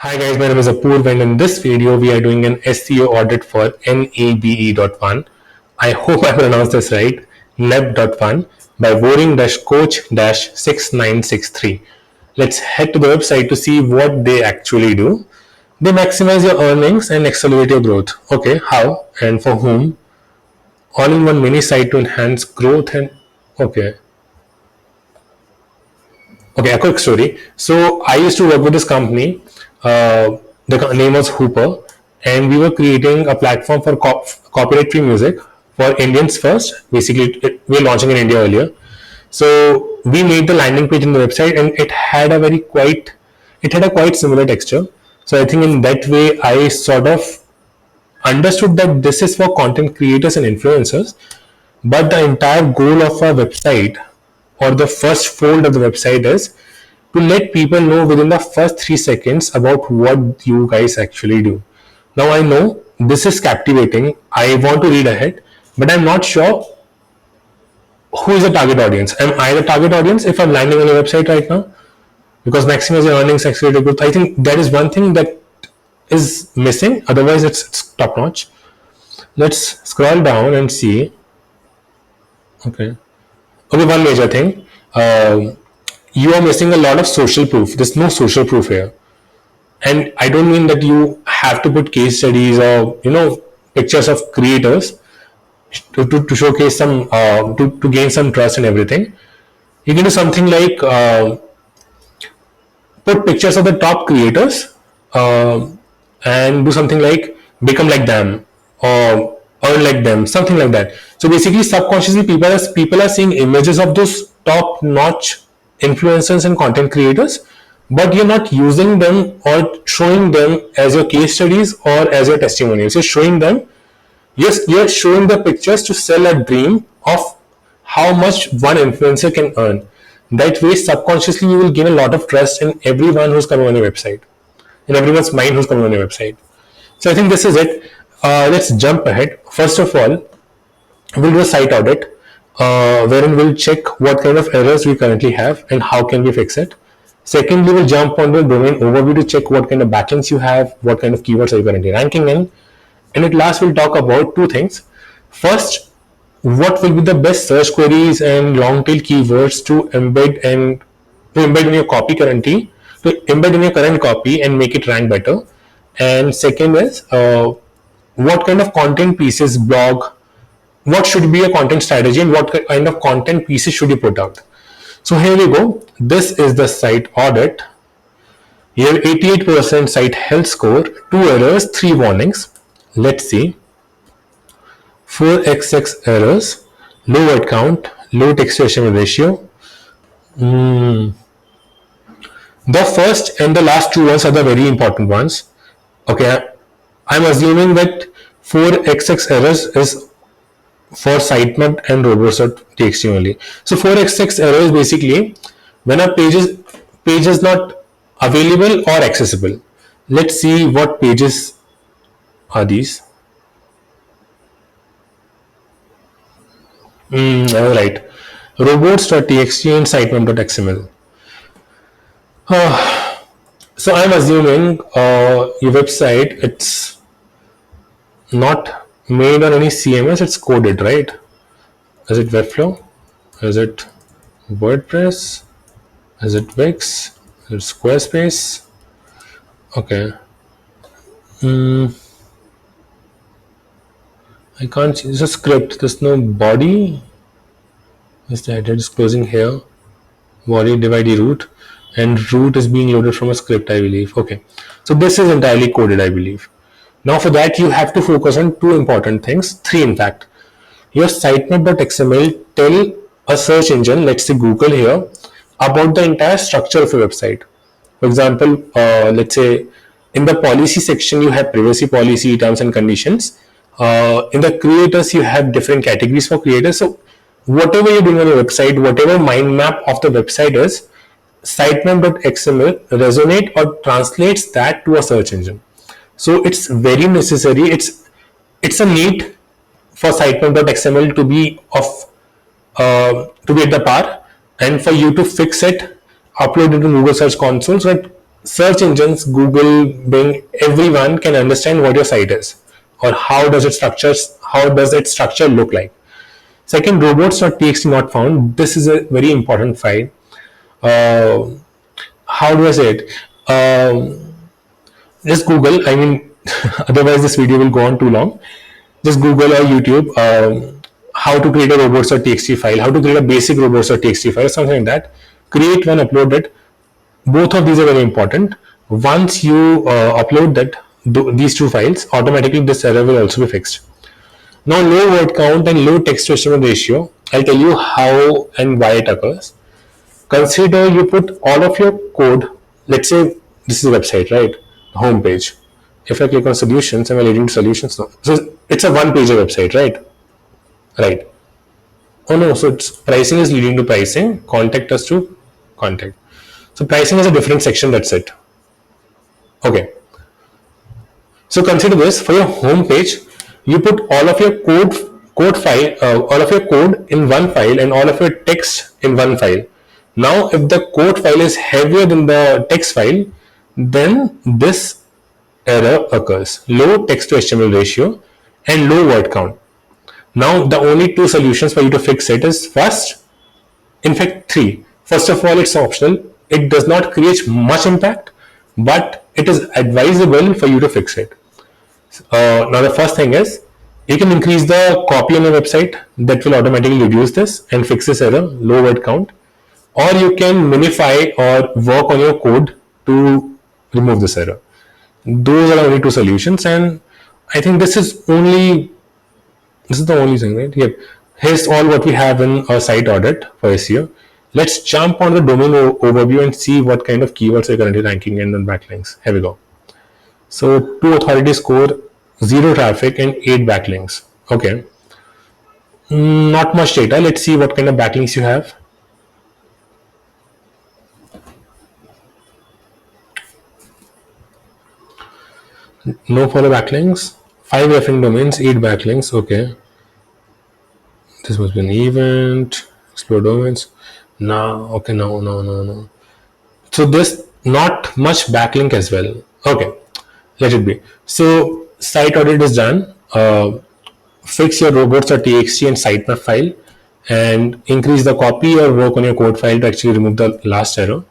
Hi guys, my name is Apoorv and in this video we are doing an SEO audit for Nebe.1. I hope I pronounced this right, neb.1 by boring-coach-6963. Let's head to the website to see what they actually do. They maximize your earnings and accelerate your growth. Okay, how and for whom? All in one mini site to enhance growth and okay. Okay, a quick story. So I used to work with this company. The name was Hooper, and we were creating a platform for copyright-free music for Indians first. Basically, we were launching in India earlier. So we made the landing page in the website, and it had a quite similar texture. So I think in that way, I sort of understood that this is for content creators and influencers, but the entire goal of our website or the first fold of the website is to let people know within the first 3 seconds about what you guys actually do. Now I know this is captivating. I want to read ahead, but I'm not sure who is the target audience. Am I the target audience if I'm landing on your website right now? Because maximize your earnings, accelerate growth. I think that is one thing that is missing. Otherwise, it's top notch. Let's scroll down and see. Okay. Okay, one major thing. You are missing a lot of social proof. There's no social proof here. And I don't mean that you have to put case studies or pictures of creators to showcase some to gain some trust and everything. You can do something like put pictures of the top creators and do something like become like them or earn like them, something like that. So basically, subconsciously, people are seeing images of those top notch influencers and content creators, but you're not using them or showing them as your case studies or as your testimonials. You're showing them, yes, you're showing the pictures to sell a dream of how much one influencer can earn. That way, subconsciously, you will gain a lot of trust in everyone who's coming on your website, in everyone's mind who's coming on your website. So I think this is it. Let's jump ahead. First of all, we'll do a site audit wherein we'll check what kind of errors we currently have and how can we fix it. Secondly, we'll jump on the domain overview to check what kind of backlinks you have, what kind of keywords are you currently ranking in. And at last, we'll talk about two things. First, what will be the best search queries and long tail keywords to embed in your copy currently, to embed in your current copy and make it rank better. And second is what kind of content pieces, blog, what should be a content strategy and what kind of content pieces should you put out. So here we go. This is the site audit. You have 88% site health score, 2 errors, 3 warnings. Let's see. 4xx errors, low word count, low text to HTML ratio. The first and the last two ones are the very important ones. Okay, I'm assuming that 4xx errors is for sitemap and robots.txt only. So 4xx error is basically when a page is not available or accessible. Let's see what pages are these. All right, robots.txt and sitemap.xml. So I'm assuming your website, it's not made on any CMS, it's coded, right? Is it Webflow? Is it WordPress? Is it Wix? Is it Squarespace? Okay. I can't see. It's a script. There's no body. Is the header is closing here? Body divide root, and root is being loaded from a script, I believe. Okay. So this is entirely coded, I believe. Now for that, you have to focus on two important things. Three, in fact. Your sitemap.xml tell a search engine, let's say Google here, about the entire structure of your website. For example, let's say in the policy section, you have privacy policy, terms and conditions. In the creators, you have different categories for creators. So whatever you're doing on your website, whatever mind map of the website is, sitemap.xml resonate or translates that to a search engine. So it's very necessary. It's a need for sitemap.xml to be at the par, and for you to fix it, upload it to Google Search Console so that search engines, Google, Bing, everyone can understand what your site is or how does its structure look like. Second, robots.txt not found. This is a very important file. Uh, how do I say it? Just Google. I mean, otherwise this video will go on too long. Just Google or YouTube how to create a robots.txt file, how to create a basic robots.txt file, something like that. Create one, upload it. Both of these are very important. Once you upload these two files, automatically this error will also be fixed. Now, low word count and low text to HTML ratio. I'll tell you how and why it occurs. Consider you put all of your code. Let's say this is a website, right? Home page. If I click on solutions, am I leading to solutions? No. So it's a one-pager website, right? Right. Oh no, so it's pricing is leading to pricing, contact us to contact. So pricing is a different section, that's it. Okay. So consider this, for your home page, you put all of your all of your code in one file and all of your text in one file. Now, if the code file is heavier than the text file, then this error occurs. Low text to HTML ratio and low word count. Now, the only two solutions for you to fix it is first, in fact, three. First of all, it's optional. It does not create much impact, but it is advisable for you to fix it. Now, the first thing is you can increase the copy on your website. That will automatically reduce this and fix this error, low word count. Or you can minify or work on your code to remove this error. Those are the only two solutions, and I think this is the only thing, right? Yep. Here's all what we have in our site audit for SEO. Let's jump on the domain overview and see what kind of keywords are currently ranking in the backlinks. Here we go. So 2 authority score, 0 traffic, and 8 backlinks. Okay. Not much data. Let's see what kind of backlinks you have. No follow backlinks. 5 referring domains, 8 backlinks. Okay. This must be an event. Explore domains. No. Okay. No. So this not much backlink as well. Okay. Let it be. So site audit is done. Fix your robots.txt and sitemap file and increase the copy or work on your code file to actually remove the last error.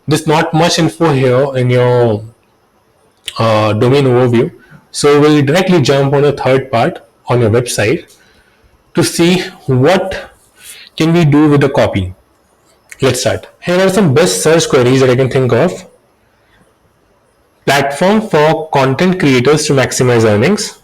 There's not much info here in your domain overview. So we'll directly jump on the third part on your website to see what can we do with the copy. Let's start. Here are some best search queries that I can think of. Platform for content creators to maximize earnings.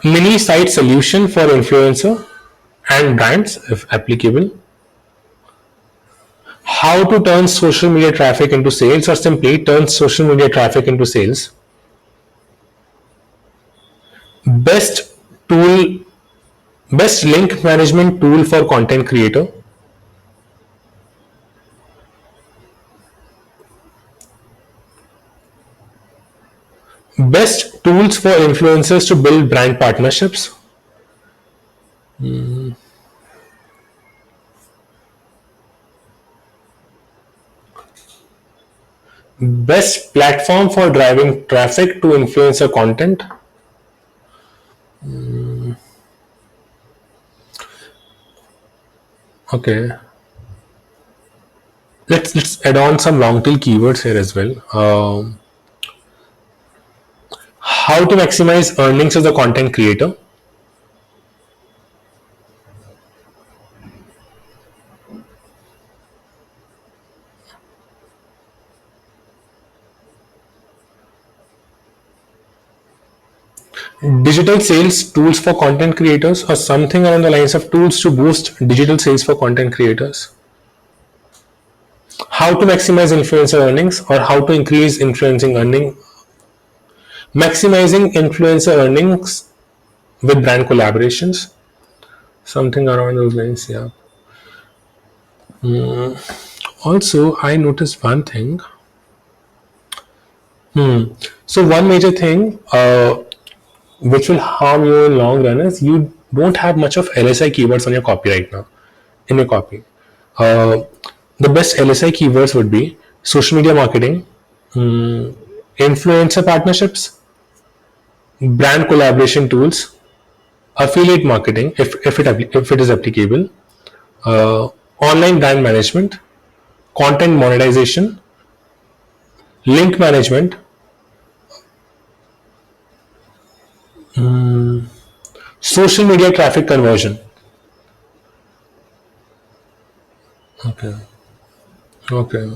Mini site solution for influencer and brands if applicable. How to turn social media traffic into sales, or simply turn social media traffic into sales. Best link management tool for content creator. Best tools for influencers to build brand partnerships. Best platform for driving traffic to influencer content. Okay. Let's add on some long tail keywords here as well. How to maximize earnings as a content creator. Digital sales tools for content creators, or something along the lines of tools to boost digital sales for content creators. How to maximize influencer earnings, or how to increase influencing earning. Maximizing influencer earnings with brand collaborations. Something around those lines, yeah. Also, I noticed one thing. So one major thing which will harm you in long run is you don't have much of LSI keywords on your copy right now, in your copy. The best LSI keywords would be social media marketing, influencer partnerships, brand collaboration tools, affiliate marketing if it is applicable, uh, online brand management, content monetization, link management, social media traffic conversion. Okay. Okay.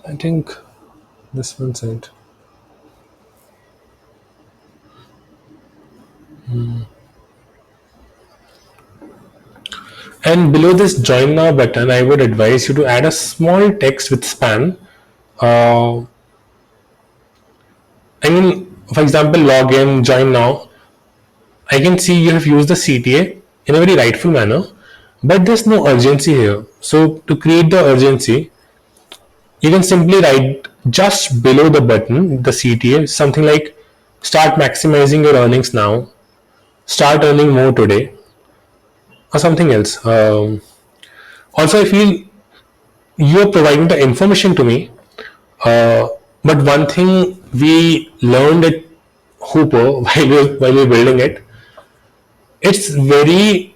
I think this one's it. And below this join now button, I would advise you to add a small text with span. Uh, I mean, for example, log in, join now. I can see you have used the CTA in a very rightful manner, but there's no urgency here. So to create the urgency, you can simply write just below the button, the CTA, something like start maximizing your earnings now, start earning more today, or something else. Also, I feel you're providing the information to me, but one thing we learned at Hooper while we were building it, it's very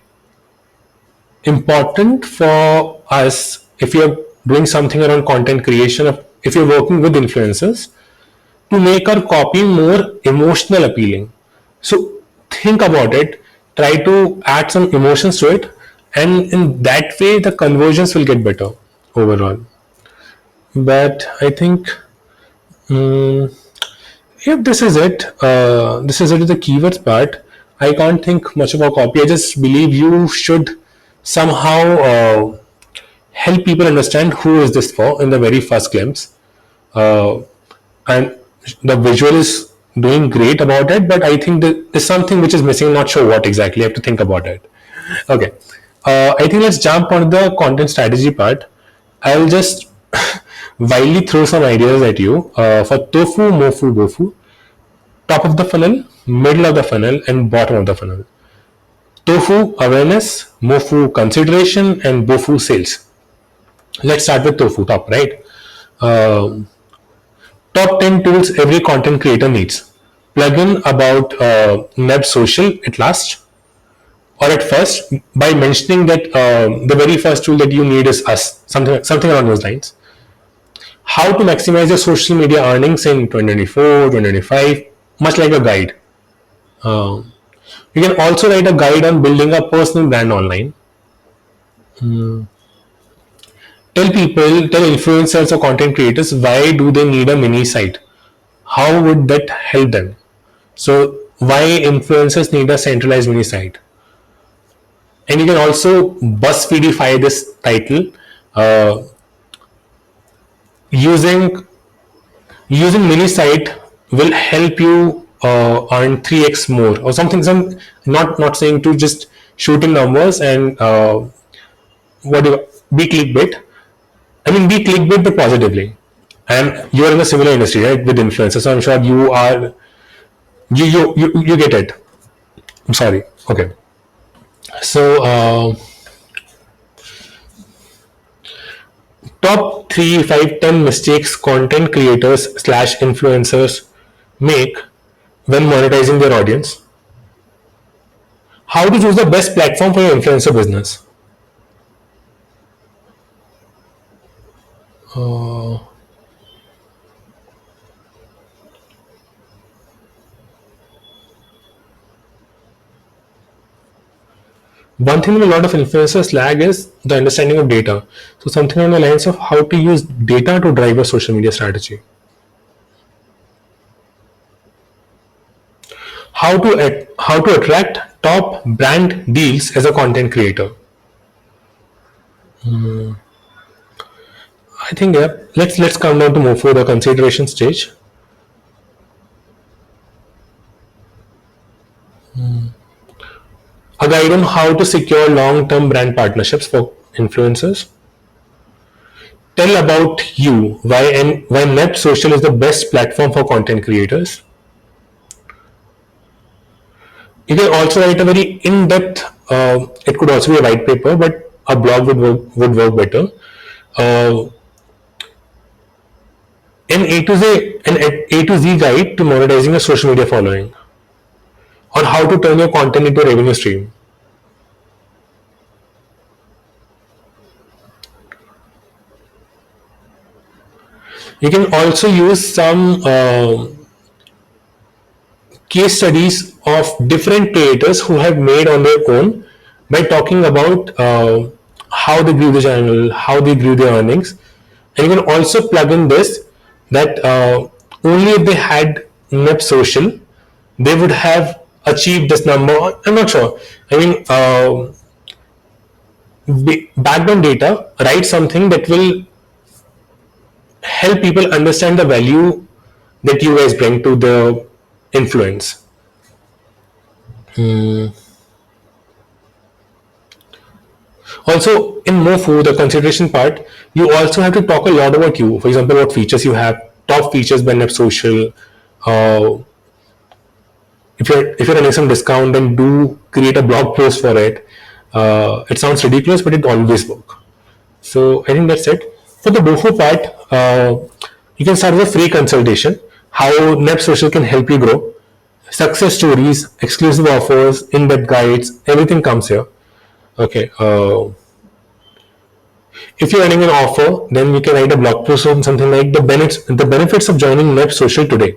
important for us if you're doing something around content creation, if you're working with influencers, to make our copy more emotional appealing. So think about it, try to add some emotions to it, and in that way the conversions will get better overall. But I think if this is it, this is it with the keywords part. I can't think much about copy. I just believe you should somehow help people understand who is this for in the very first glimpse. Uh, and the visual is doing great about it, but I think there's something which is missing. I'm not sure what exactly. I have to think about it. Okay. I think let's jump on the content strategy part. I'll just wildly throw some ideas at you for tofu, mofu, bofu. Top of the funnel, middle of the funnel, and bottom of the funnel. Tofu awareness, mofu consideration, and bofu sales. Let's start with tofu, top right. Um Top 10 tools every content creator needs. Plugin about Nebe Social at last, or at first, by mentioning that the very first tool that you need is us, something along those lines. How to maximize your social media earnings in 2024, 2025, much like a guide. You can also write a guide on building a personal brand online. Tell influencers or content creators why do they need a mini site. How would that help them? So why influencers need a centralized mini site? And you can also BuzzFeedify this title uh, using mini site will help you earn 3x more or something. Some not saying to just shooting numbers and what do be clickbait. I mean, be clickbait but positively. And you're in a similar industry, right, with influencers. So I'm sure you are you get it. I'm sorry. Okay. So top 3, 5, 10 mistakes content creators slash influencers make when monetizing their audience. How to choose the best platform for your influencer business. One thing a lot of influencers lag is the understanding of data. So something on the lines of how to use data to drive a social media strategy. How to attract top brand deals as a content creator. I think yeah. Let's come down to more for the consideration stage. A guide on how to secure long-term brand partnerships for influencers. Tell about you, why Nebe Social is the best platform for content creators. You can also write a very in-depth, it could also be a white paper, but a blog would work better. Uh, an A to Z guide to monetizing a social media following, or how to turn your content into a revenue stream. You can also use some case studies of different creators who have made on their own by talking about how they grew the channel, how they grew their earnings. And you can also plug in this that only if they had Nebe Social, they would have achieved this number. I'm not sure. I mean, background data, write something that will help people understand the value that you guys bring to the influence. Also, in Mofu, the consideration part, you also have to talk a lot about you. For example, what features you have, top features by Nebe Social. Uh, if you're running some discount, then do create a blog post for it. It sounds ridiculous, but it always works. So I think that's it. For the Mofu part, you can start with a free consultation. How Nebe Social can help you grow. Success stories, exclusive offers, in-depth guides, everything comes here. Okay. If you're running an offer, then you can write a blog post on something like the benefits of joining Nebe Social today.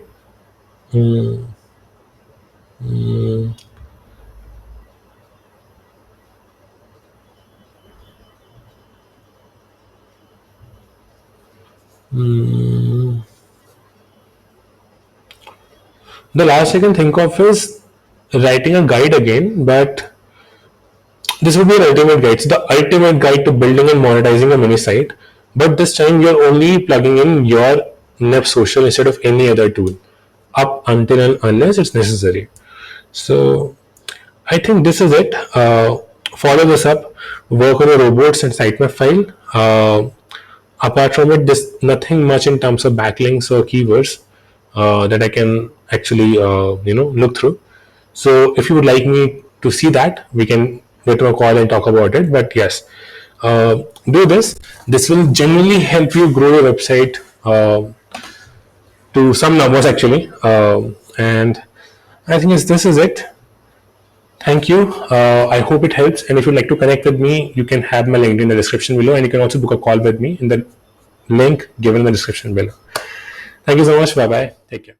The last I can think of is writing a guide again, but this would be an ultimate guide. It's the ultimate guide to building and monetizing a mini site. But this time you're only plugging in your Nebe Social instead of any other tool, up until and unless it's necessary. So I think this is it. Follow this up, work on your robots and sitemap file. Apart from it, there's nothing much in terms of backlinks or keywords that I can actually look through. So if you would like me to see that, we can get to a call and talk about it. But yes, do this. This will genuinely help you grow your website to some numbers actually. And I think this is it. Thank you. I hope it helps. And if you'd like to connect with me, you can have my link in the description below, and you can also book a call with me in the link given in the description below. Thank you so much. Bye bye. Take care.